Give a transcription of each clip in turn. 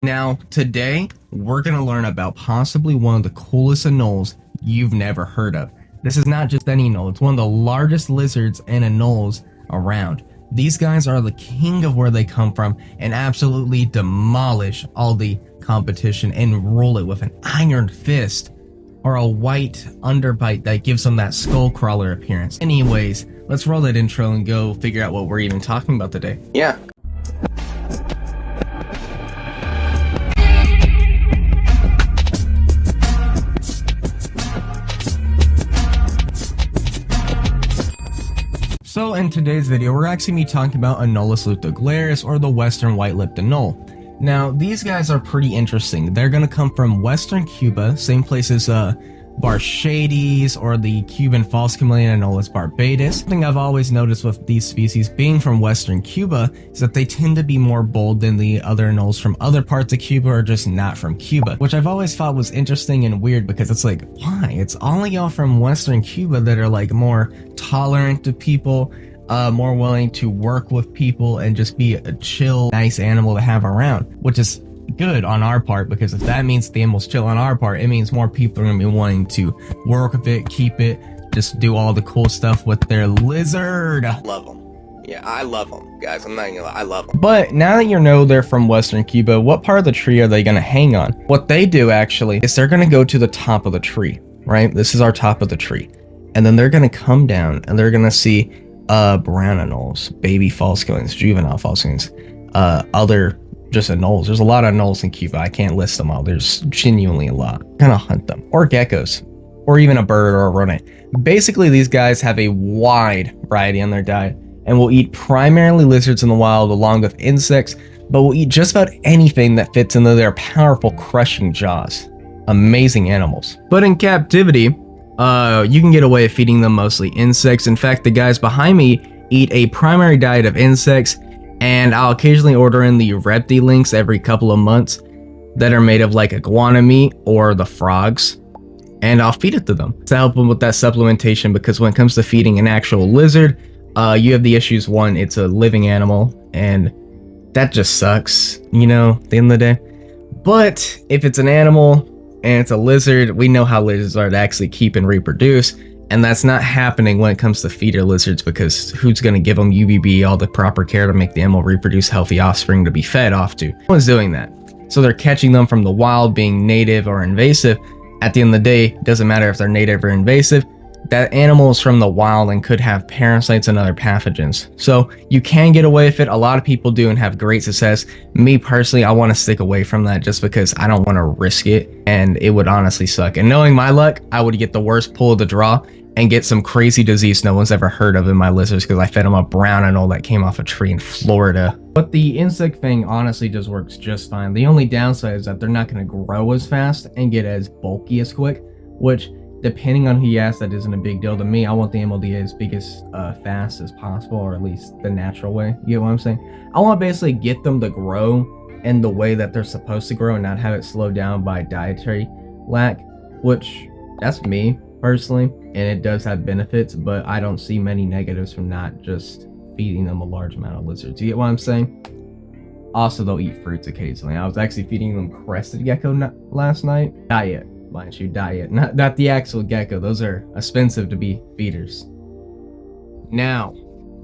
Now, today, we're going to learn about possibly one of the coolest anoles you've never heard of. This is not just any anole, it's one of the largest lizards and anoles around. These guys are the king of where they come from and absolutely demolish all the competition and roll it with an iron fist or a white underbite that gives them that skull crawler appearance. Anyways, let's roll that intro and go figure out what we're even talking about today. Yeah. So in today's video, we're actually going to be talking about Anolis luteogularis, or the western white-lipped anole. Now, these guys are pretty interesting. They're going to come from western Cuba, same place as Barshades or the Cuban false chameleon Anolis barbatus. Something I've always noticed with these species being from western Cuba is that they tend to be more bold than the other anoles from other parts of Cuba or just not from Cuba, which I've always thought was interesting and weird because it's like, why? It's all of y'all from western Cuba that are like more tolerant to people, more willing to work with people and just be a chill, nice animal to have around, which is good on our part, because if that means the animal's chill on our part, it means more people are going to be wanting to work with it, keep it, just do all the cool stuff with their lizard. Love them. Yeah, I love them, guys. I'm not gonna lie, I love them. But now that you know they're from western Cuba, what part of the tree are they going to hang on? What they do actually is they're going to go to the top of the tree, right? This is our top of the tree. And then they're going to come down and they're going to see brown anoles, baby false chameleons, juvenile false chameleons, other just anoles. There's a lot of anoles in Cuba. I can't list them all. There's genuinely a lot. Kind of hunt them. Or geckos. Or even a bird or a rodent. Basically, these guys have a wide variety on their diet and will eat primarily lizards in the wild along with insects, but will eat just about anything that fits into their powerful crushing jaws. Amazing animals. But in captivity, you can get away with feeding them mostly insects. In fact, the guys behind me eat a primary diet of insects, and I'll occasionally order in the Reptiles every couple of months that are made of like iguana meat or the frogs, and I'll feed it to them to help them with that supplementation, because when it comes to feeding an actual lizard, you have the issues. One, it's a living animal, and that just sucks, you know, at the end of the day. But if it's an animal and it's a lizard, we know how lizards are to actually keep and reproduce. And that's not happening when it comes to feeder lizards, because who's going to give them UVB, all the proper care to make the animal reproduce healthy offspring to be fed off to? No one's doing that. So they're catching them from the wild, being native or invasive. At the end of the day, it doesn't matter if they're native or invasive. That animal is from the wild and could have parasites and other pathogens. So you can get away with it. A lot of people do and have great success. Me personally, I want to stick away from that just because I don't want to risk it, and it would honestly suck. And knowing my luck, I would get the worst pull of the draw and get some crazy disease no one's ever heard of in my lizards because I fed them a brown anole that came off a tree in Florida. But the insect thing honestly just works just fine. The only downside is that they're not going to grow as fast and get as bulky as quick, which, depending on who you ask, that isn't a big deal to me. I want the animal to get as big as fast as possible, or at least the natural way. You get what I'm saying? I want to basically get them to grow in the way that they're supposed to grow and not have it slowed down by dietary lack, which that's me personally, and it does have benefits, but I don't see many negatives from not just feeding them a large amount of lizards. You get what I'm saying? Also, they'll eat fruits occasionally. I was actually feeding them crested gecko last night. Diet, mind you, diet, not the actual gecko. Those are expensive to be feeders. Now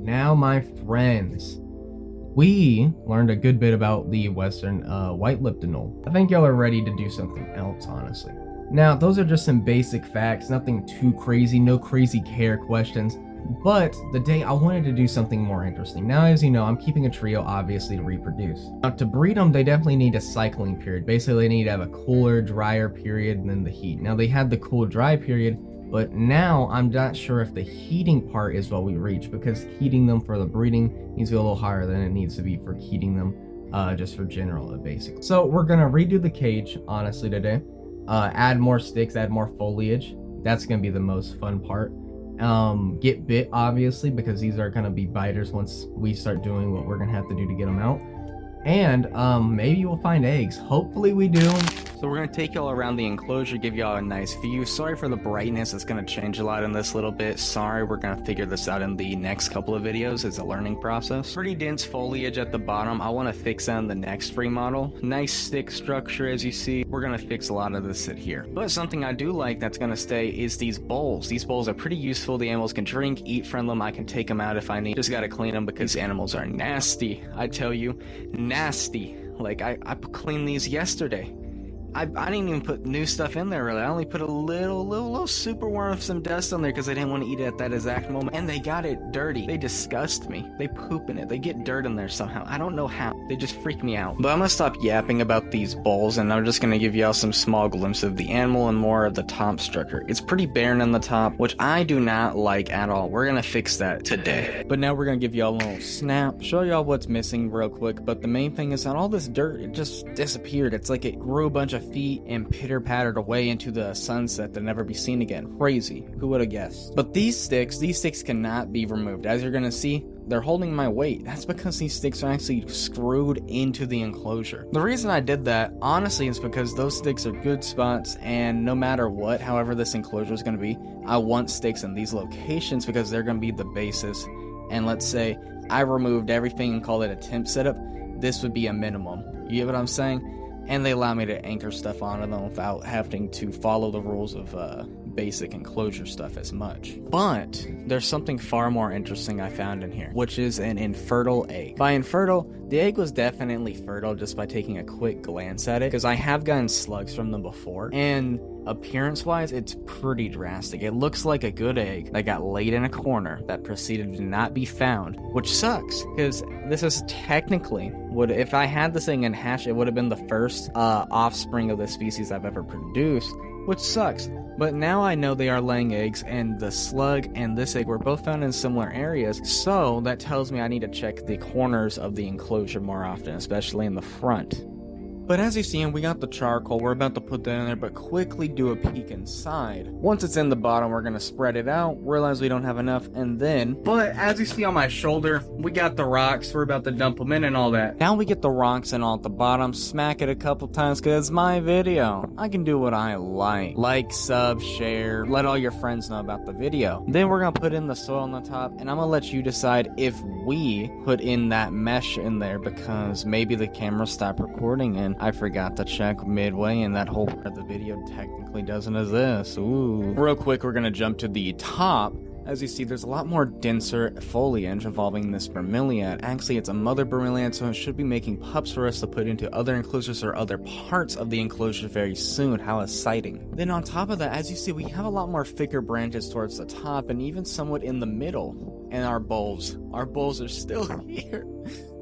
my friends, we learned a good bit about the western white-lipped anole. I think y'all are ready to do something else, honestly. Now, those are just some basic facts, nothing too crazy, no crazy care questions, but today I wanted to do something more interesting. Now, as you know, I'm keeping a trio, obviously, to reproduce. Now, to breed them, they definitely need a cycling period. Basically, they need to have a cooler, drier period, and then the heat. Now, they had the cool, dry period, but now I'm not sure if the heating part is what we reach, because heating them for the breeding needs to be a little higher than it needs to be for heating them just for general, basically. So we're going to redo the cage, honestly, today. Add more sticks, add more foliage. That's gonna be the most fun part. Get bit, obviously, because these are gonna be biters once we start doing what we're gonna have to do to get them out. And maybe we'll find eggs. Hopefully we do. So we're going to take y'all around the enclosure, give y'all a nice view. Sorry for the brightness, it's going to change a lot in this little bit. Sorry, we're going to figure this out in the next couple of videos. It's a learning process. Pretty dense foliage at the bottom. I want to fix that in the next remodel. Nice stick structure as you see. We're going to fix a lot of this sit here. But something I do like that's going to stay is these bowls. These bowls are pretty useful. The animals can drink, eat from them. I can take them out if I need. Just got to clean them because animals are nasty. I tell you, nasty. Like I cleaned these yesterday. I didn't even put new stuff in there really. I only put a little super warm of some dust on there because I didn't want to eat it at that exact moment. And they got it dirty. They disgust me. They poop in it. They get dirt in there somehow. I don't know how. They just freak me out. But I'm gonna stop yapping about these bowls and I'm just gonna give y'all some small glimpse of the animal and more of the top structure. It's pretty barren on the top, which I do not like at all. We're gonna fix that today. But now we're gonna give y'all a little snap, show y'all what's missing real quick. But the main thing is that all this dirt, it just disappeared. It's like it grew a bunch of feet and pitter-pattered away into the sunset to never be seen again. Crazy. Who would have guessed? But these sticks cannot be removed. As you're gonna see, they're holding my weight. That's because these sticks are actually screwed into the enclosure. The reason I did that, honestly, is because those sticks are good spots, and no matter what, however this enclosure is gonna be, I want sticks in these locations because they're gonna be the basis. And let's say I removed everything and called it a temp setup, this would be a minimum. You get what I'm saying? And they allow me to anchor stuff onto them without having to follow the rules of basic enclosure stuff as much. But there's something far more interesting I found in here, which is an infertile egg. By infertile, the egg was definitely fertile just by taking a quick glance at it, because I have gotten slugs from them before, and appearance-wise, it's pretty drastic. It looks like a good egg that got laid in a corner that proceeded to not be found, which sucks, because this is technically if I had this thing in hatch, it would have been the first offspring of the species I've ever produced, which sucks. But now I know they are laying eggs, and the slug and this egg were both found in similar areas, so that tells me I need to check the corners of the enclosure more often, especially in the front. But as you see, we got the charcoal, we're about to put that in there, but quickly do a peek inside. Once it's in the bottom, we're gonna spread it out, realize we don't have enough, and then... But as you see on my shoulder, we got the rocks, we're about to dump them in and all that. Now we get the rocks in all at the bottom, smack it a couple times, cause it's my video. I can do what I like. Like, sub, share, let all your friends know about the video. Then we're gonna put in the soil on the top, and I'm gonna let you decide if we put in that mesh in there, because maybe the camera stopped recording and I forgot to check midway, and that whole part of the video technically doesn't exist. Ooh. Real quick, we're gonna jump to the top. As you see, there's a lot more denser foliage involving this bromeliad. Actually, it's a mother bromeliad, so it should be making pups for us to put into other enclosures or other parts of the enclosure very soon. How exciting. Then on top of that, as you see, we have a lot more thicker branches towards the top and even somewhat in the middle. And our bowls. Our bowls are still here.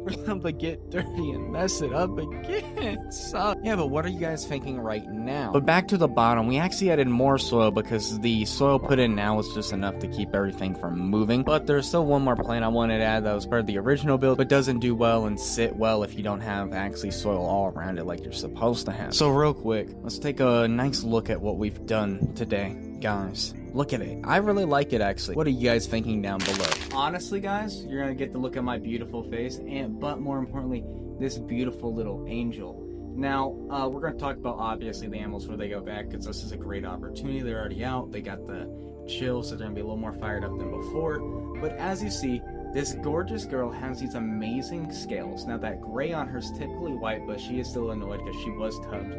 For them to get dirty and mess it up again. So, yeah, but what are you guys thinking right now? But back to the bottom, we actually added more soil because the soil put in now was just enough to keep everything from moving. But there's still one more plant I wanted to add that was part of the original build, but doesn't do well and sit well if you don't have actually soil all around it like you're supposed to have. So real quick, let's take a nice look at what we've done today, guys. Look at it. I really like it, actually. What are you guys thinking down below? Honestly, guys, you're gonna get to look at my beautiful face, but more importantly, this beautiful little angel. Now, we're gonna talk about, obviously, the animals before they go back, because this is a great opportunity. They're already out. They got the chill, so they're gonna be a little more fired up than before. But as you see, this gorgeous girl has these amazing scales. Now, that gray on her is typically white, but she is still annoyed because she was tubbed.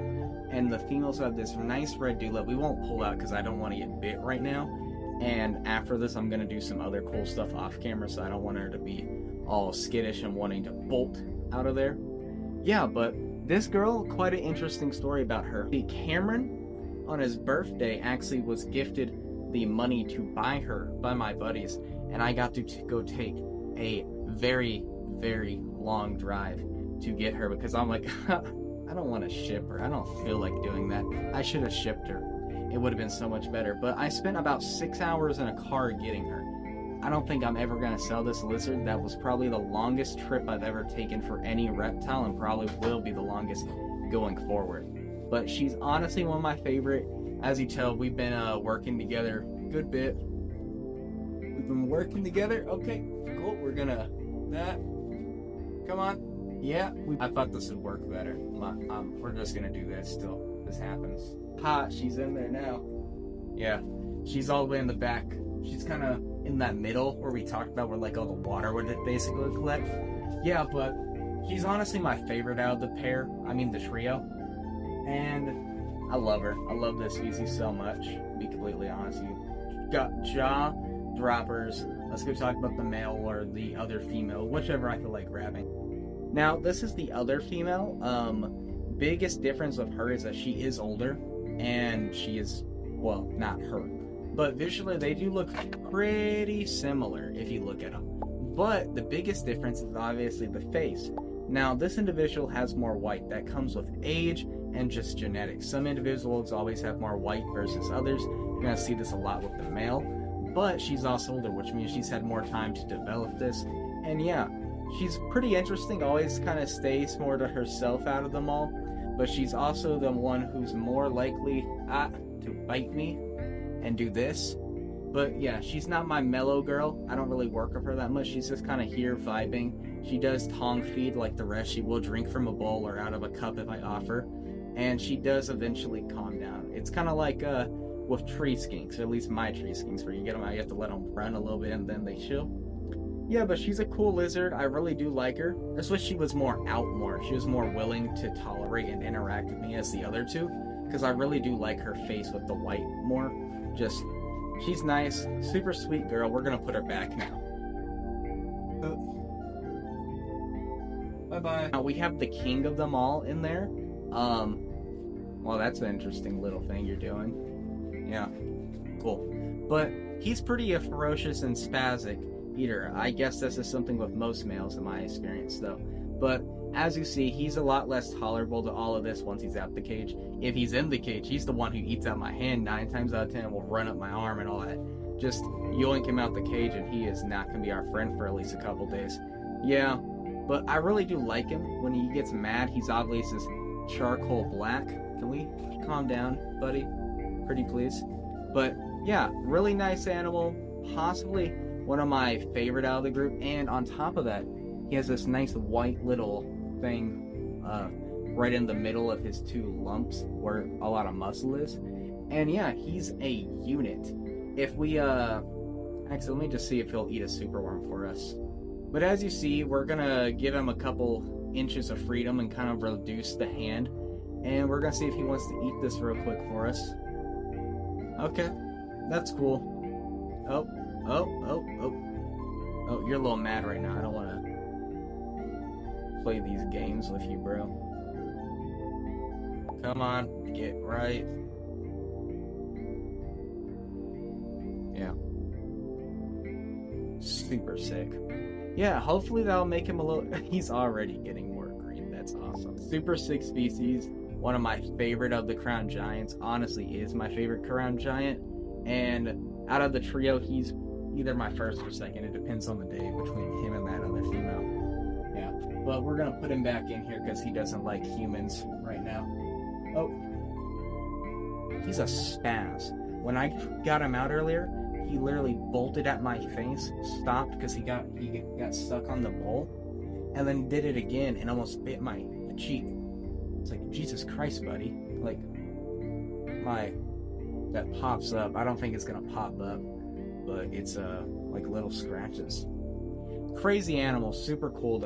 And the females have this nice red dewlap. We won't pull out because I don't want to get bit right now. And after this, I'm going to do some other cool stuff off camera, so I don't want her to be all skittish and wanting to bolt out of there. Yeah, but this girl, quite an interesting story about her. Cameron, on his birthday, actually was gifted the money to buy her by my buddies. And I got to go take a very, very long drive to get her because I'm like... I don't want to ship her. I don't feel like doing that. I should have shipped her. It would have been so much better. But I spent about 6 hours in a car getting her. I don't think I'm ever going to sell this lizard. That was probably the longest trip I've ever taken for any reptile and probably will be the longest going forward. But she's honestly one of my favorite. As you tell, we've been working together a good bit. We've been working together. Okay, cool. We're going to... Come on. Yeah, I thought this would work better. We're just gonna do that still. this happens. Ha, she's in there now. Yeah, she's all the way in the back. She's kind of in that middle where we talked about where like all the water would basically collect. Yeah, but she's honestly my favorite out of the pair. I mean the trio. And I love her. I love this species so much, to be completely honest with you. Got jaw droppers. Let's go talk about the male or the other female, whichever I feel like grabbing. Now, this is the other female. Biggest difference of her is that she is older, and she is, well, not her, but visually they do look pretty similar if you look at them. But the biggest difference is obviously the face. Now, this individual has more white. That comes with age and just genetics. Some individuals always have more white versus others. You're going to see this a lot with the male. But she's also older, which means she's had more time to develop this. And yeah, she's pretty interesting. Always kind of stays more to herself out of them all. But she's also the one who's more likely to bite me and do this. But yeah, she's not my mellow girl. I don't really work with her that much. She's just kind of here vibing. She does tongue feed like the rest. She will drink from a bowl or out of a cup if I offer. And she does eventually calm down. It's kind of like with tree skinks, or at least my tree skinks, where you get them out, you have to let them run a little bit and then they chill. Yeah, but she's a cool lizard. I really do like her. I just wish she was more out more. She was more willing to tolerate and interact with me as the other two, because I really do like her face with the white more. Just, she's nice, super sweet girl. We're gonna put her back now. Bye-bye. Now we have the king of them all in there. Well, that's an interesting little thing you're doing. Yeah, cool. But he's pretty a ferocious and spastic eater. I guess this is something with most males in my experience, though. But as you see, he's a lot less tolerable to all of this once he's out the cage. If he's in the cage, he's the one who eats out my hand 9 times out of 10 and will run up my arm and all that. Just yoink him out the cage and he is not going to be our friend for at least a couple days. Yeah, but I really do like him. When he gets mad, he's obviously this charcoal black. Can we calm down, buddy? Pretty please. But yeah, really nice animal. Possibly one of my favorite out of the group. And on top of that, he has this nice white little thing right in the middle of his 2 lumps where a lot of muscle is. And yeah, he's a unit. If we actually, let me just see if he'll eat a superworm for us. But as you see, we're gonna give him a couple inches of freedom and kind of reduce the hand. And we're gonna see if he wants to eat this real quick for us. Okay, that's cool. Oh, you're a little mad right now. I don't want to play these games with you, bro. Come on, get right. Yeah. Super sick. Yeah, hopefully that'll make him a little... He's already getting more green. That's awesome. Super sick species. One of my favorite of the crown giants. Honestly is my favorite crown giant. And out of the trio, he's either my first or second. It depends on the day between him and that other female. Yeah, but we're gonna put him back in here because he doesn't like humans right now. Oh, he's a spaz. When I got him out earlier, he literally bolted at my face, stopped because he got stuck on the bowl, and then did it again and almost bit my cheek. It's like, Jesus Christ, buddy. Like, that pops up. I don't think it's gonna pop up, but it's like little scratches. Crazy animal, super cool though.